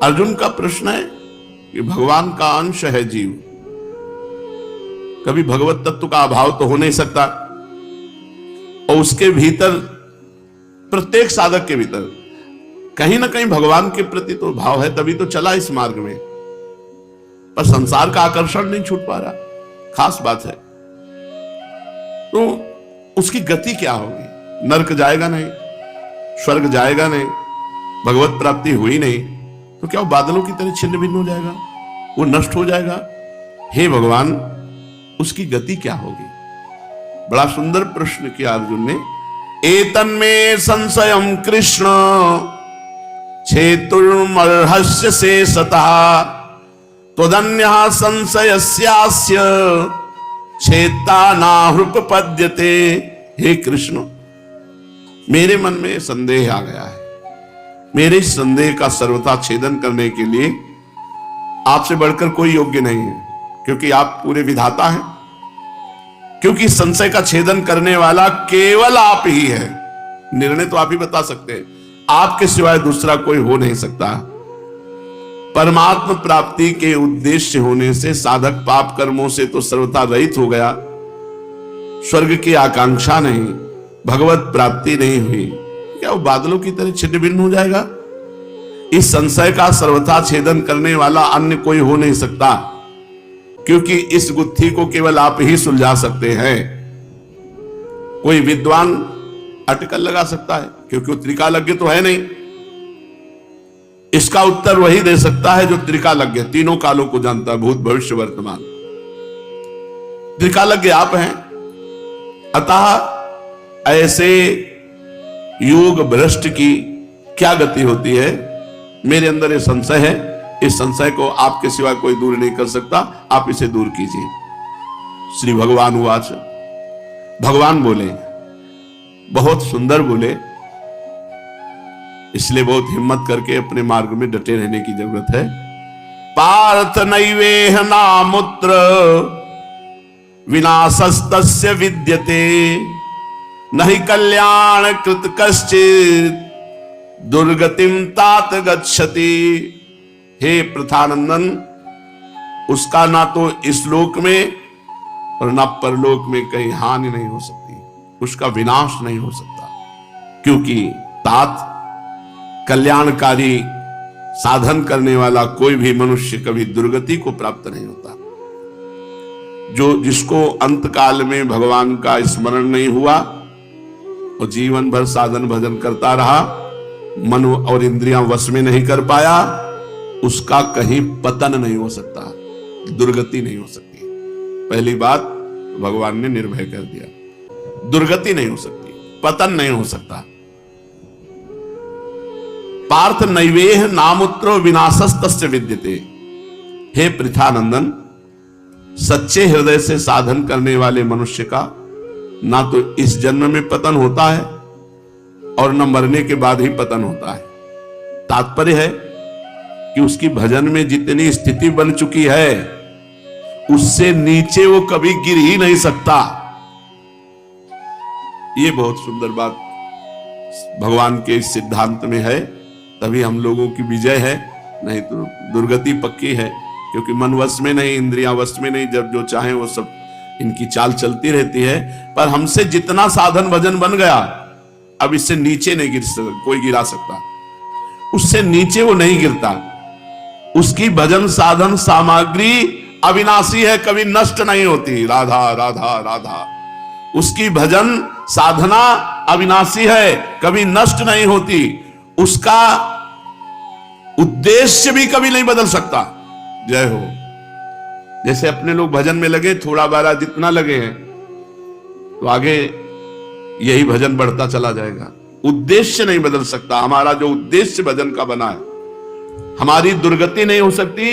अर्जुन का प्रश्न है कि भगवान का अंश है जीव, कभी भगवत तत्व का अभाव तो हो नहीं सकता, और उसके भीतर प्रत्येक साधक के भीतर कहीं ना कहीं भगवान के प्रति तो भाव है, तभी तो चला इस मार्ग में। पर संसार का आकर्षण नहीं छूट पा रहा, खास बात है। तो उसकी गति क्या होगी? नरक जाएगा नहीं, स्वर्ग जाएगा नहीं, भगवत प्राप्ति हुई नहीं, तो क्या वो बादलों की तरह छिन्न भिन्न हो जाएगा, वो नष्ट हो जाएगा? हे भगवान, उसकी गति क्या होगी? बड़ा सुंदर प्रश्न किया अर्जुन ने। एतन्मे संशयं कृष्ण छेतुर्मर्हस्य शेषतः त्वदन्यः संशयस्यास्य छेता नाहृपपद्यते। हे कृष्ण, मेरे मन में संदेह आ गया है, मेरे इस संदेह का सर्वथा छेदन करने के लिए आपसे बढ़कर कोई योग्य नहीं है, क्योंकि आप पूरे विधाता हैं, क्योंकि संशय का छेदन करने वाला केवल आप ही है। निर्णय तो आप ही बता सकते हैं, आपके सिवाय दूसरा कोई हो नहीं सकता। परमात्म प्राप्ति के उद्देश्य होने से साधक पाप कर्मों से तो सर्वथा रहित हो गया, स्वर्ग की आकांक्षा नहीं, भगवत प्राप्ति नहीं हुई, क्या वो बादलों की तरह छिन्न भिन्न हो जाएगा? इस संशय का सर्वथा छेदन करने वाला अन्य कोई हो नहीं सकता, क्योंकि इस गुत्थी को केवल आप ही सुलझा सकते हैं। कोई विद्वान अटकल लगा सकता है, क्योंकि वो त्रिकालज्ञ तो है नहीं। इसका उत्तर वही दे सकता है जो त्रिकालज्ञ, तीनों कालों को जानता है, भूत भविष्य वर्तमान। त्रिकालज्ञ आप हैं। अतः ऐसे योग भ्रष्ट की क्या गति होती है? मेरे अंदर ये संशय है, इस संशय को आपके सिवा कोई दूर नहीं कर सकता, आप इसे दूर कीजिए। श्री भगवान उवाच, भगवान बोले, बहुत सुंदर बोले, इसलिए बहुत हिम्मत करके अपने मार्ग में डटे रहने की जरूरत है। पार्थ नैवेह नामुत्र विनाशस्तस्य विद्यते नहि कल्याण कृत कश्चित् दुर्गतिम तात गच्छति। हे पृथानंदन, उसका ना तो इस लोक में और ना परलोक में कहीं हानि नहीं हो सकती, उसका विनाश नहीं हो सकता, क्योंकि तात कल्याणकारी साधन करने वाला कोई भी मनुष्य कभी दुर्गति को प्राप्त नहीं होता। जिसको अंत काल में भगवान का स्मरण नहीं हुआ और जीवन भर साधन भजन करता रहा, मन और इंद्रियां वश में नहीं कर पाया, उसका कहीं पतन नहीं हो सकता, दुर्गति नहीं हो सकती। पहली बात भगवान ने निर्भय कर दिया, दुर्गति नहीं हो सकती, पतन नहीं हो सकता। पार्थ नैवेह नामुत्र विनाशस्तस्य विद्यते। हे पृथानंदन, सच्चे हृदय से साधन करने वाले मनुष्य का ना तो इस जन्म में पतन होता है और न मरने के बाद ही पतन होता है। तात्पर्य है कि उसकी भजन में जितनी स्थिति बन चुकी है, उससे नीचे वो कभी गिर ही नहीं सकता। ये बहुत सुंदर बात भगवान के इस सिद्धांत में है, तभी हम लोगों की विजय है, नहीं तो दुर्गति पक्की है। क्योंकि मन वश में नहीं, इंद्रियां वश में नहीं, जब जो चाहे वो सब इनकी चाल चलती रहती है। पर हमसे जितना साधन भजन बन गया, अब इससे नीचे नहीं गिर सकता, कोई गिरा सकता, उससे नीचे वो नहीं गिरता। उसकी भजन साधन सामग्री अविनाशी है, कभी नष्ट नहीं होती। राधा राधा राधा। उसकी भजन साधना अविनाशी है, कभी नष्ट नहीं होती। उसका उद्देश्य भी कभी नहीं बदल सकता। जय हो। जैसे अपने लोग भजन में लगे, थोड़ा बारा जितना लगे हैं, तो आगे यही भजन बढ़ता चला जाएगा। उद्देश्य नहीं बदल सकता। हमारा जो उद्देश्य भजन का बना है, हमारी दुर्गति नहीं हो सकती,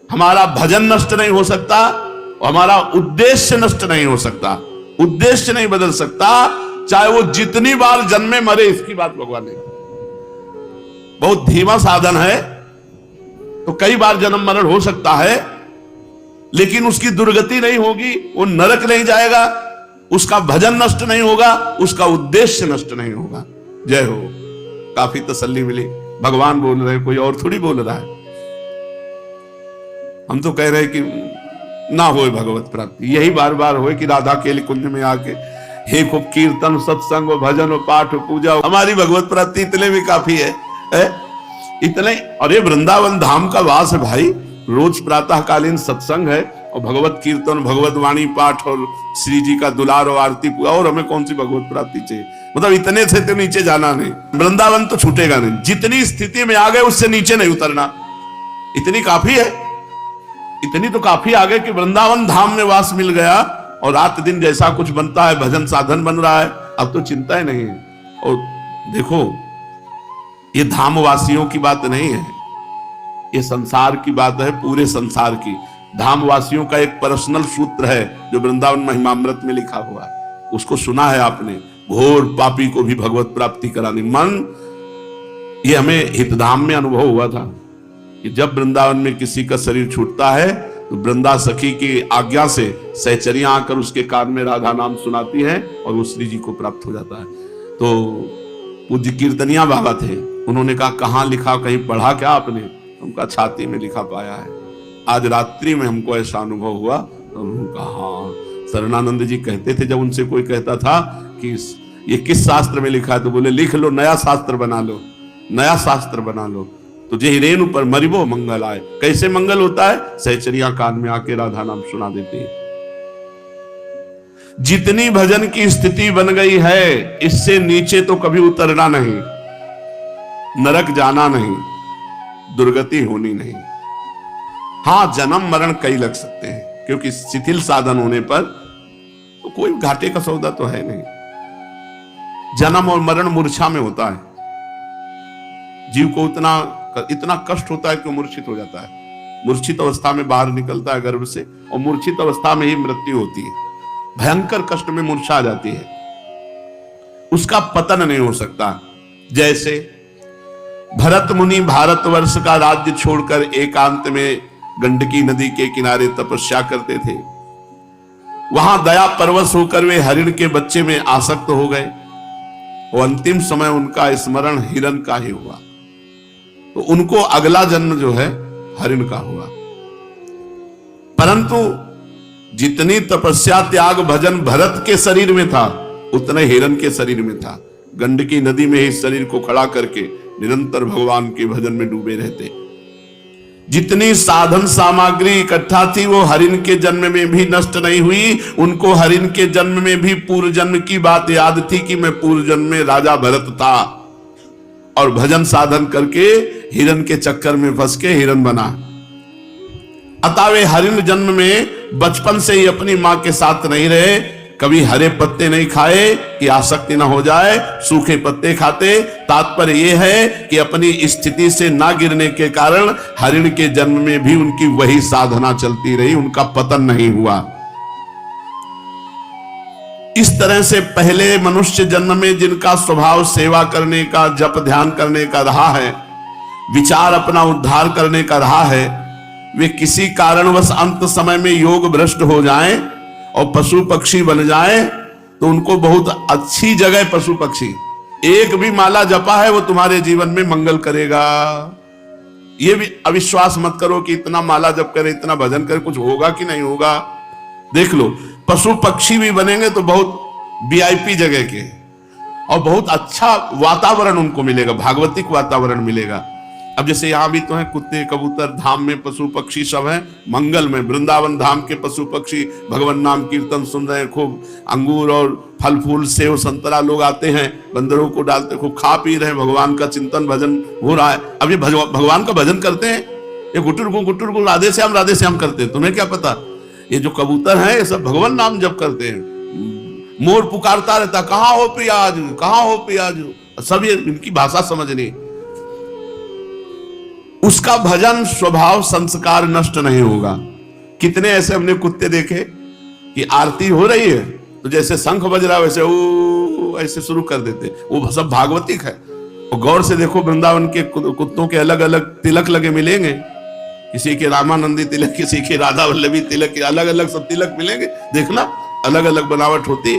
हमारा भजन नष्ट नहीं हो सकता, और हमारा उद्देश्य नष्ट नहीं हो सकता। उद्देश्य नहीं बदल सकता, चाहे वो जितनी बार जन्मे मरे। इसकी बात भगवान ने, बहुत धीमा साधन है तो कई बार जन्म मरण हो सकता है, लेकिन उसकी दुर्गति नहीं होगी, वो नरक नहीं जाएगा, उसका भजन नष्ट नहीं होगा, उसका उद्देश्य नष्ट नहीं होगा। जय हो। काफी तसल्ली मिली। भगवान बोल रहे हैं, कोई और थोड़ी बोल रहा है। हम तो कह रहे हैं कि ना होए भगवत प्राप्ति, यही बार बार होए कि राधा केली कुंज में आके हे खूब कीर्तन सत्संग भजन पूजा पूजा, हमारी भगवत प्राप्ति इतने में काफी है, इतने। और ये वृंदावन धाम का वास है भाई, रोज प्रातःकालीन सत्संग है और भगवत कीर्तन भगवत वाणी पाठ और श्री जी का दुलार और आरती पूजा, और हमें कौन सी भगवत प्राप्ति चाहिए? मतलब इतने से तो नीचे जाना नहीं, वृंदावन तो छूटेगा नहीं। जितनी स्थिति में आ गए उससे नीचे नहीं उतरना, इतनी काफी है, इतनी तो काफी आ गए कि वृंदावन धाम में वास मिल गया और रात दिन जैसा कुछ बनता है भजन साधन बन रहा है, अब तो चिंता ही नहीं है। और देखो ये धामवासियों की बात नहीं है, ये संसार की बात है, पूरे संसार की। धामवासियों का एक पर्सनल सूत्र है जो वृंदावन महिमामृत में लिखा हुआ है, उसको सुना है आपने, घोर पापी को भी भगवत प्राप्ति करानी मन। ये हमें हितधाम में अनुभव हुआ था कि जब वृंदावन में किसी का शरीर छूटता है तो वृंदा सखी की आज्ञा से सहचरियां आकर उसके कान में राधा नाम सुनाती है और वो श्री जी को प्राप्त हो जाता है। तो पूज्य कीर्तनिया बाबा थे, उन्होंने कहा कहाँ लिखा, कहीं पढ़ा क्या आपने? उनका छाती में लिखा पाया है। आज रात्रि में हमको ऐसा अनुभव हुआ तो उन्होंने कहा हाँ। शरणानंद जी कहते थे, जब उनसे कोई कहता था कि ये किस शास्त्र में लिखा है, तो बोले लिख लो, नया शास्त्र बना लो, नया शास्त्र बना लो। तो जे रेणु पर मरिबो मंगल आए। कैसे मंगल होता है? सहचरिया कान में आके राधा नाम सुना देते हैं। जितनी भजन की स्थिति बन गई है, इससे नीचे तो कभी उतरना नहीं, नरक जाना नहीं, दुर्गति होनी नहीं। हाँ, जन्म मरण कई लग सकते हैं, क्योंकि शिथिल साधन होने पर तो कोई घाटे का सौदा तो है नहीं। जन्म और मरण मूर्छा में होता है, जीव को इतना कष्ट होता है कि मूर्छित हो जाता है। मूर्छित अवस्था में बाहर निकलता है गर्भ से, और मूर्छित अवस्था में ही मृत्यु होती है। भयंकर कष्ट में मूर्छा आ जाती है, उसका पतन नहीं हो सकता। जैसे भरत मुनि भारतवर्ष का राज्य छोड़कर एकांत में गंडकी नदी के किनारे तपस्या करते थे। वहां दया परवश होकर वे हरिण के बच्चे में आसक्त हो गए और अंतिम समय उनका स्मरण हिरण का ही हुआ, तो उनको अगला जन्म जो है हरिण का हुआ। परंतु जितनी तपस्या त्याग भजन भरत के शरीर में था, उतने हिरण के शरीर में था। गंडकी नदी में ही शरीर को खड़ा करके निरंतर भगवान के भजन में डूबे रहते। जितनी साधन सामग्री इकट्ठा थी वो हरिण के जन्म में भी नष्ट नहीं हुई। उनको हरिण के जन्म में भी पूर्व जन्म की बात याद थी कि मैं पूर्व जन्म में राजा भरत था, और भजन साधन करके हिरण के चक्कर में फंस के हिरण बना। अतः वे हरिण जन्म में बचपन से ही अपनी मां के साथ नहीं रहे, कभी हरे पत्ते नहीं खाए कि आसक्ति ना हो जाए, सूखे पत्ते खाते। तात्पर्य यह है कि अपनी स्थिति से ना गिरने के कारण हरिण के जन्म में भी उनकी वही साधना चलती रही, उनका पतन नहीं हुआ। इस तरह से पहले मनुष्य जन्म में जिनका स्वभाव सेवा करने का, जप ध्यान करने का रहा है, विचार अपना उद्धार करने का रहा है, वे किसी कारणवश अंत समय में योग भ्रष्ट हो जाएं और पशु पक्षी बन जाएं, तो उनको बहुत अच्छी जगह पशु पक्षी, एक भी माला जपा है वो तुम्हारे जीवन में मंगल करेगा। ये भी अविश्वास मत करो कि इतना माला जप करे, इतना भजन करे, कुछ होगा कि नहीं होगा। देख लो, पशु पक्षी भी बनेंगे तो बहुत वीआईपी जगह के, और बहुत अच्छा वातावरण उनको मिलेगा, भागवतिक वातावरण मिलेगा। अब जैसे यहां भी तो है कुत्ते कबूतर, धाम में पशु पक्षी सब है मंगल में। वृंदावन धाम के पशु पक्षी भगवान नाम कीर्तन सुन रहे हैं, खूब अंगूर और फल फूल सेव संतरा लोग आते हैं, बंदरों को डालते, खूब खा पी रहे हैं, भगवान का चिंतन भजन हो रहा है। अब ये भगवान का भजन करते हैं, ये गुटुर को राधे श्याम करते हैं। तुम्हें क्या पता, ये जो कबूतर है ये सब भगवान नाम जप करते हैं। मोर पुकारता रहता, कहाँ हो पियाज, कहाँ हो पियाज, सब ये इनकी भाषा समझनी। उसका भजन स्वभाव संस्कार नष्ट नहीं होगा। कितने ऐसे हमने कुत्ते देखे कि आरती हो रही है तो जैसे शंख बज रहा है वैसे वो ऐसे शुरू कर देते, वो सब भागवतिक है। और गौर से देखो, वृंदावन के कुत्तों के अलग अलग तिलक लगे मिलेंगे, किसी के रामानंदी तिलक, किसी के राधा वल्लभी तिलक, अलग अलग सब तिलक मिलेंगे। देखना अलग अलग बनावट होती,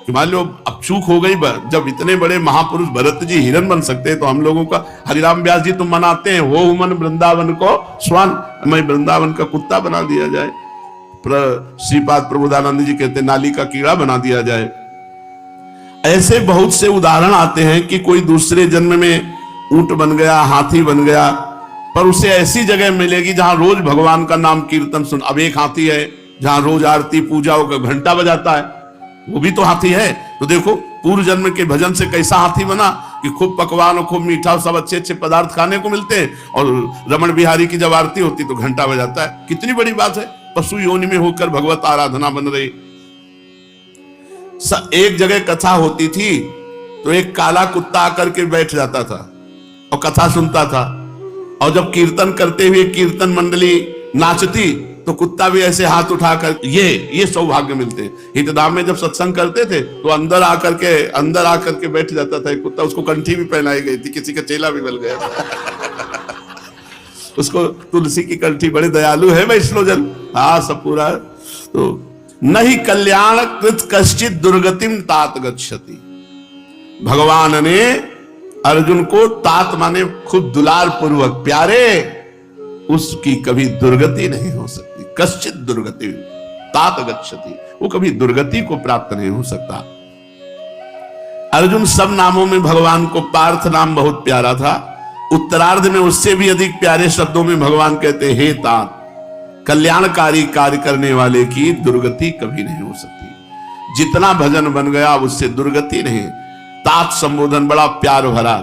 कि मान लो अब चूक हो गई, जब इतने बड़े महापुरुष भरत जी हिरन बन सकते हैं तो हम लोगों का हरिराम व्यास जी तुम मनाते हैं हो मन वृंदावन को स्वान, हमें वृंदावन का कुत्ता बना दिया जाए। श्रीपाद प्रबोधानंद जी कहते नाली का कीड़ा बना दिया जाए। ऐसे बहुत से उदाहरण आते हैं कि कोई दूसरे जन्म में ऊंट बन गया, हाथी बन गया, पर उसे ऐसी जगह मिलेगी जहां रोज भगवान का नाम कीर्तन सुन। अब एक हाथी है जहां रोज आरती पूजा होकर घंटा बजाता है, वो भी तो हाथी है। तो देखो पूर्व जन्म के भजन से कैसा हाथी बना कि खूब पकवान और खूब मीठा, सब अच्छे अच्छे पदार्थ खाने को मिलते हैं, और रमण बिहारी की जब आरती होती तो घंटा बजाता है। कितनी बड़ी बात है, पशु योनि में होकर भगवत आराधना बन रही। एक जगह कथा होती थी तो एक काला कुत्ता आकर के बैठ जाता था और कथा सुनता था, और जब कीर्तन करते हुए कीर्तन मंडली नाचती तो कुत्ता भी ऐसे हाथ उठाकर, ये सौभाग्य मिलते। हितधाम में जब सत्संग करते थे तो अंदर आकर के बैठ जाता था एक कुत्ता। उसको कंठी भी पहनाई गई थी, किसी का चेला भी बन गया था। उसको तुलसी की कंठी, बड़े दयालु है वैष्णोजन। हाँ सब पूरा। तो नहीं कल्याण कृत कश्चित दुर्गतिम तात गच्छति। भगवान ने अर्जुन को तात माने खुद दुलार पूर्वक प्यारे, उसकी कभी दुर्गति नहीं हो सकती। कश्चित दुर्गति तात गच्छति, वो कभी दुर्गति को प्राप्त नहीं हो सकता। अर्जुन सब नामों में भगवान को पार्थ नाम बहुत प्यारा था। उत्तरार्ध में उससे भी अधिक प्यारे शब्दों में भगवान कहते हे तात, कल्याणकारी कार्य करने वाले की दुर्गति कभी नहीं हो सकती। जितना भजन बन गया उससे दुर्गति नहीं। तात संबोधन बड़ा प्यार भरा।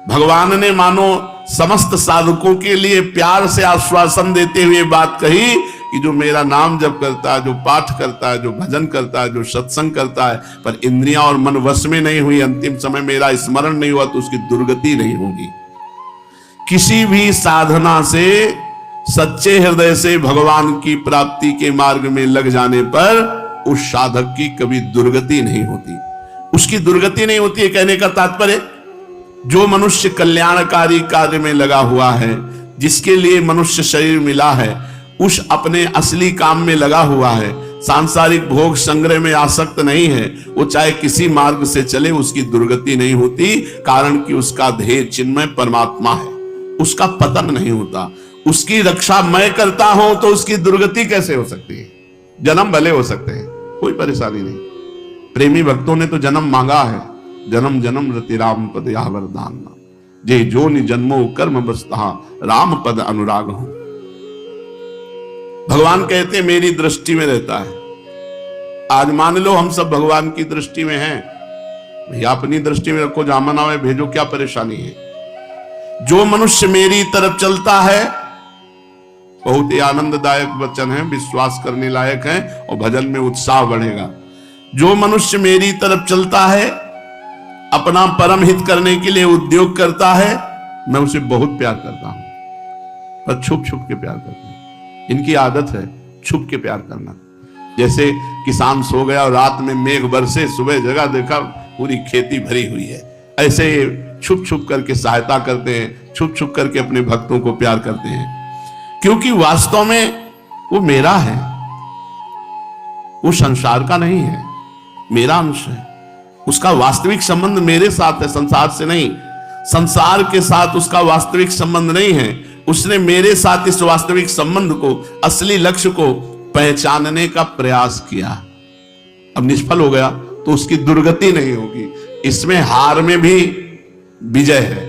भगवान ने मानो समस्त साधकों के लिए प्यार से आश्वासन देते हुए बात कही कि जो मेरा नाम जप करता है, जो पाठ करता है, जो भजन करता है, जो सत्संग करता है, पर इंद्रियां और मन वश में नहीं हुई, अंतिम समय मेरा स्मरण नहीं हुआ, तो उसकी दुर्गति नहीं होगी। किसी भी साधना से सच्चे हृदय से भगवान की प्राप्ति के मार्ग में लग जाने पर उस साधक की कभी दुर्गति नहीं होती। उसकी दुर्गति नहीं होती है कहने का तात्पर्य, जो मनुष्य कल्याणकारी कार्य में लगा हुआ है, जिसके लिए मनुष्य शरीर मिला है, उस अपने असली काम में लगा हुआ है, सांसारिक भोग संग्रह में आसक्त नहीं है, वो चाहे किसी मार्ग से चले उसकी दुर्गति नहीं होती। कारण कि उसका ध्येय चिन्मय परमात्मा है, उसका पतन नहीं होता। उसकी रक्षा मैं करता हूं तो उसकी दुर्गति कैसे हो सकती है? जन्म भले हो सकते हैं, कोई परेशानी नहीं। प्रेमी भक्तों ने तो जन्म मांगा है, जन्म जन्म रति राम पद या वरदान, जे जो नि जन्मो कर्म बसता राम पद अनुराग हो। भगवान कहते मेरी दृष्टि में रहता है। आज मान लो हम सब भगवान की दृष्टि में हैं, भैया अपनी दृष्टि में रखो, जामन आवे भेजो, क्या परेशानी है? जो मनुष्य मेरी तरफ चलता है, बहुत ही आनंददायक वचन है, विश्वास करने लायक है, और भजन में उत्साह बढ़ेगा। जो मनुष्य मेरी तरफ चलता है, अपना परम हित करने के लिए उद्योग करता है, मैं उसे बहुत प्यार करता हूं, पर छुप छुप के प्यार करता हूं। इनकी आदत है छुप के प्यार करना। जैसे किसान सो गया और रात में मेघ बरसे, सुबह जगह देखा पूरी खेती भरी हुई है, ऐसे छुप छुप करके सहायता करते हैं, छुप छुप करके अपने भक्तों को प्यार करते हैं। क्योंकि वास्तव में वो मेरा है, वो संसार का नहीं है, मेरा अंश है। उसका वास्तविक संबंध मेरे साथ है, संसार से नहीं। संसार के साथ उसका वास्तविक संबंध नहीं है। उसने मेरे साथ इस वास्तविक संबंध को, असली लक्ष्य को पहचानने का प्रयास किया। अब निष्फल हो गया तो उसकी दुर्गति नहीं होगी। इसमें हार में भी विजय है।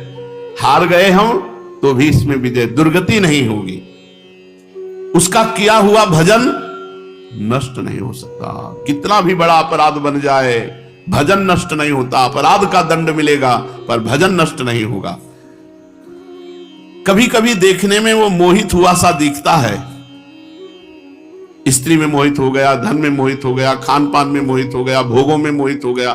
हार गए हम तो भी इसमें विजय, दुर्गति नहीं होगी। उसका किया हुआ भजन नष्ट नहीं हो सकता। कितना भी बड़ा अपराध बन जाए, भजन नष्ट नहीं होता। अपराध का दंड मिलेगा पर भजन नष्ट नहीं होगा। कभी कभी देखने में वो मोहित हुआ सा दिखता है, स्त्री में मोहित हो गया, धन में मोहित हो गया, खान पान में मोहित हो गया, भोगों में मोहित हो गया।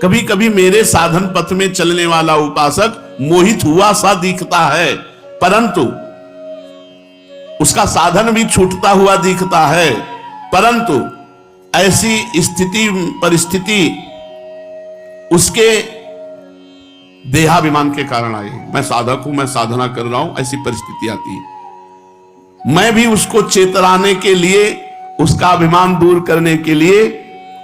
कभी कभी मेरे साधन पथ में चलने वाला उपासक मोहित हुआ सा दिखता है, परंतु उसका साधन भी छूटता हुआ दिखता है। परंतु ऐसी स्थिति परिस्थिति उसके देहाभिमान के कारण आई। मैं साधक हूं, मैं साधना कर रहा हूं, ऐसी परिस्थिति आती है। मैं भी उसको चेतराने के लिए, उसका अभिमान दूर करने के लिए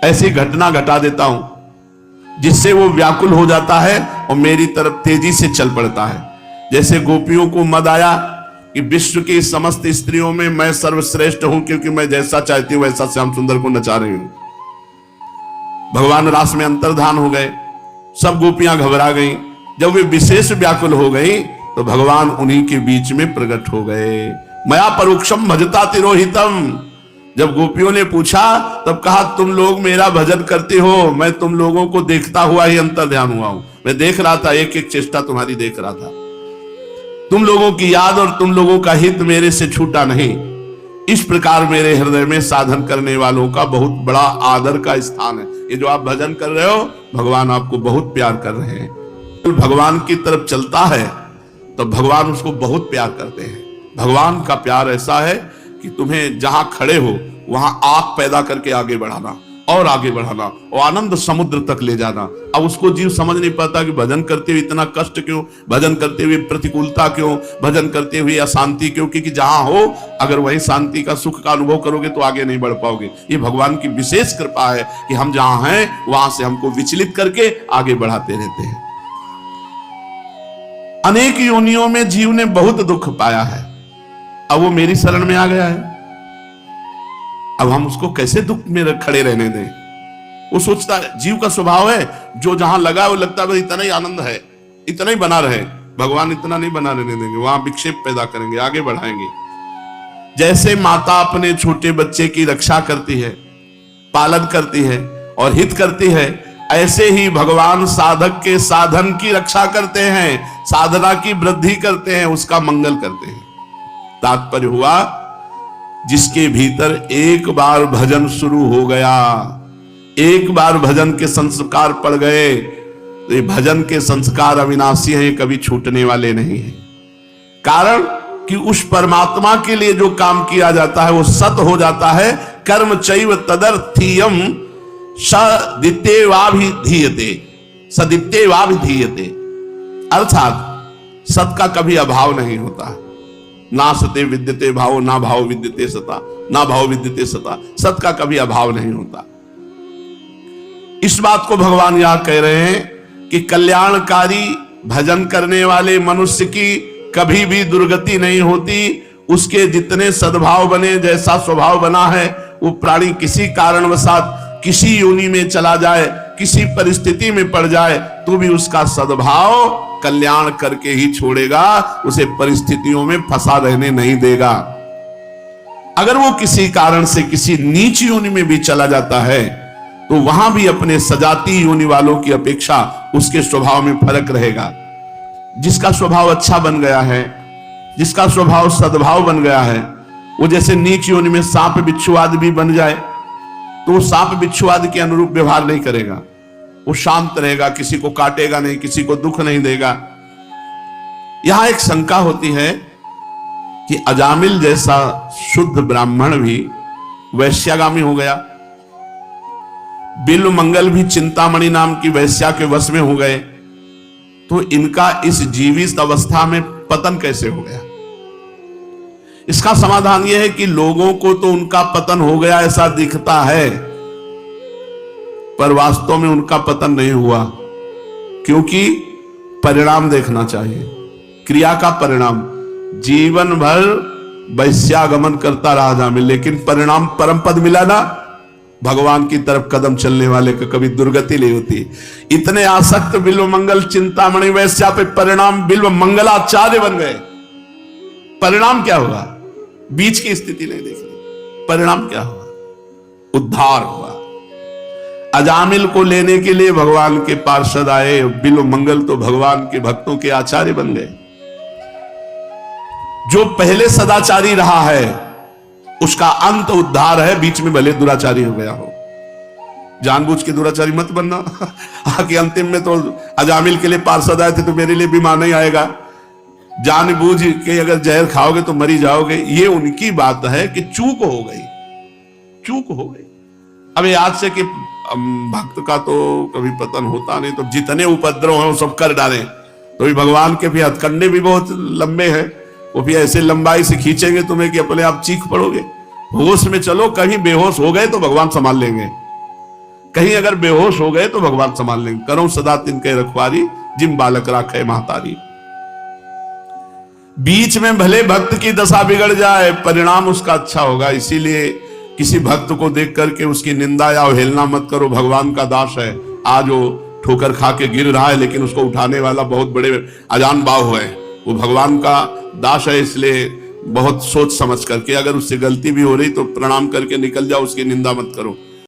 ऐसी घटना घटा देता हूं जिससे वो व्याकुल हो जाता है और मेरी तरफ तेजी से चल पड़ता है। जैसे गोपियों को मद आया कि विश्व की समस्त स्त्रियों में मैं सर्वश्रेष्ठ हूं, क्योंकि मैं जैसा चाहती हूं वैसा श्याम सुंदर को नचा रही हूं। भगवान रास में अंतर्धान हो गए, सब गोपियां घबरा गईं। जब वे विशेष व्याकुल हो गई तो भगवान उन्हीं के बीच में प्रकट हो गए। मया परोक्षम भजता तिरोहितम। जब गोपियों ने पूछा तब कहा, तुम लोग मेरा भजन करते हो, मैं तुम लोगों को देखता हुआ ही अंतर्ध्यान हुआ हूं। मैं देख रहा था, एक एक चेष्टा तुम्हारी देख रहा था। तुम लोगों की याद और तुम लोगों का हित मेरे से छूटा नहीं। इस प्रकार मेरे हृदय में साधन करने वालों का बहुत बड़ा आदर का स्थान है। ये जो आप भजन कर रहे हो, भगवान आपको बहुत प्यार कर रहे हैं। तो भगवान की तरफ चलता है तो भगवान उसको बहुत प्यार करते हैं। भगवान का प्यार ऐसा है कि तुम्हें जहां खड़े हो वहां आग पैदा करके आगे बढ़ाना और आगे बढ़ाना और आनंद समुद्र तक ले जाना। अब उसको जीव समझ नहीं पाता कि भजन करते हुए इतना कष्ट क्यों, भजन करते हुए प्रतिकूलता क्यों, भजन करते हुए अशांति क्यों, क्योंकि जहां हो अगर वही शांति का सुख का अनुभव करोगे तो आगे नहीं बढ़ पाओगे। ये भगवान की विशेष कृपा है कि हम जहां हैं वहां से हमको विचलित करके आगे बढ़ाते रहते हैं। अनेक योनियों में जीव ने बहुत दुख पाया है, अब वो मेरी शरण में आ गया है। अब हम उसको कैसे दुख में खड़े रहने दें? वो सोचता है, जीव का स्वभाव है, जो जहां लगा वो लगता है इतना ही आनंद है, इतना ही बना रहे। भगवान इतना नहीं बना रहने देंगे, वहां विक्षेप पैदा करेंगे, आगे बढ़ाएंगे। जैसे माता अपने छोटे बच्चे की रक्षा करती है, पालन करती है और हित करती है, ऐसे ही भगवान साधक के साधन की रक्षा करते हैं, साधना की वृद्धि करते हैं, उसका मंगल करते हैं। तात्पर्य हुआ, जिसके भीतर एक बार भजन शुरू हो गया, एक बार भजन के संस्कार पड़ गए, तो ये भजन के संस्कार अविनाशी हैं, ये कभी छूटने वाले नहीं हैं। कारण कि उस परमात्मा के लिए जो काम किया जाता है वो सत हो जाता है। कर्म चैव तदर्थीयम सदित्येवाभिधीयते, सदित्येवाभिधीयते, अर्थात सत का कभी अभाव नहीं होता है। ना सते विद्यते भाव, ना भाव विद्यते सता, ना भाव विद्यते सता, सत का कभी अभाव नहीं होता। इस बात को भगवान यहां कह रहे हैं कि कल्याणकारी भजन करने वाले मनुष्य की कभी भी दुर्गति नहीं होती। उसके जितने सद्भाव बने, जैसा स्वभाव बना है, वो प्राणी किसी कारणवशात किसी योनि में चला जाए, किसी परिस्थिति में पड़ जाए, तो भी उसका सद्भाव कल्याण करके ही छोड़ेगा, उसे परिस्थितियों में फंसा रहने नहीं देगा। अगर वो किसी कारण से किसी नीच योनि में भी चला जाता है तो वहां भी अपने सजाती योनि वालों की अपेक्षा उसके स्वभाव में फर्क रहेगा। जिसका स्वभाव अच्छा बन गया है, जिसका स्वभाव सद्भाव बन गया है, वो जैसे नीच योनि में सांप बिच्छू आदि भी बन जाए तो वो सांप बिच्छू आदि के अनुरूप व्यवहार नहीं करेगा, वो शांत रहेगा, किसी को काटेगा नहीं, किसी को दुख नहीं देगा। यहां एक शंका होती है कि अजामिल जैसा शुद्ध ब्राह्मण भी वैश्यागामी हो गया, बिल्व मंगल भी चिंतामणि नाम की वैश्या के वश में हो गए, तो इनका इस जीवित अवस्था में पतन कैसे हो गया? इसका समाधान यह है कि लोगों को तो उनका पतन हो गया ऐसा दिखता है, पर वास्तव में उनका पतन नहीं हुआ, क्योंकि परिणाम देखना चाहिए, क्रिया का परिणाम। जीवन भर वैश्यागमन करता रहा जामिल, लेकिन परिणाम परम पद मिला ना। भगवान की तरफ कदम चलने वाले को कभी दुर्गति नहीं होती। इतने आसक्त बिल्व मंगल चिंतामणि वैश्या पे परिणाम बिल्व मंगलाचार्य बन गए। परिणाम क्या हुआ? बीच की स्थिति नहीं देखनी, परिणाम क्या हुआ? उद्धार हुआ। अजामिल को लेने के लिए भगवान के पार्षद आए, बिल्व मंगल तो भगवान के भक्तों के आचार्य बन गए। जो पहले सदाचारी रहा है उसका अंत उद्धार है, बीच में भले दुराचारी हो गया हो। जानबूझ के दुराचारी मत बनना आके अंतिम में तो अजामिल के लिए पार्षद आए थे तो मेरे लिए बीमार नहीं आएगा, जानबूझ के अगर जहर खाओगे तो मरी जाओगे। ये उनकी बात है कि चूक हो गई, चूक हो गई। अब आज से कि भक्त का तो कभी पतन होता नहीं, तो जितने उपद्रव हैं वो सब कर डालें, तो भी भगवान के भी हथकंडे भी बहुत लंबे हैं, वो भी ऐसे लंबाई से खींचेंगे तुम्हें कि अपने आप चीख पड़ोगे। होश में चलो, कहीं बेहोश हो गए तो भगवान संभाल लेंगे। कहीं अगर बेहोश हो गए तो भगवान संभाल लेंगे। करो सदा तिनके रखवारी, जिम बालक राखे महतारी। बीच में भले भक्त की दशा बिगड़ जाए, परिणाम उसका अच्छा होगा। इसीलिए किसी भक्त को देख करके उसकी निंदा या अवहेलना मत करो। भगवान का दास है, आज वो ठोकर खा के गिर रहा है, लेकिन उसको उठाने वाला बहुत बड़े अजान बाहु है। वो भगवान का दास है, इसलिए बहुत सोच समझ करके, अगर उससे गलती भी हो रही तो प्रणाम करके निकल जाओ, उसकी निंदा मत करो।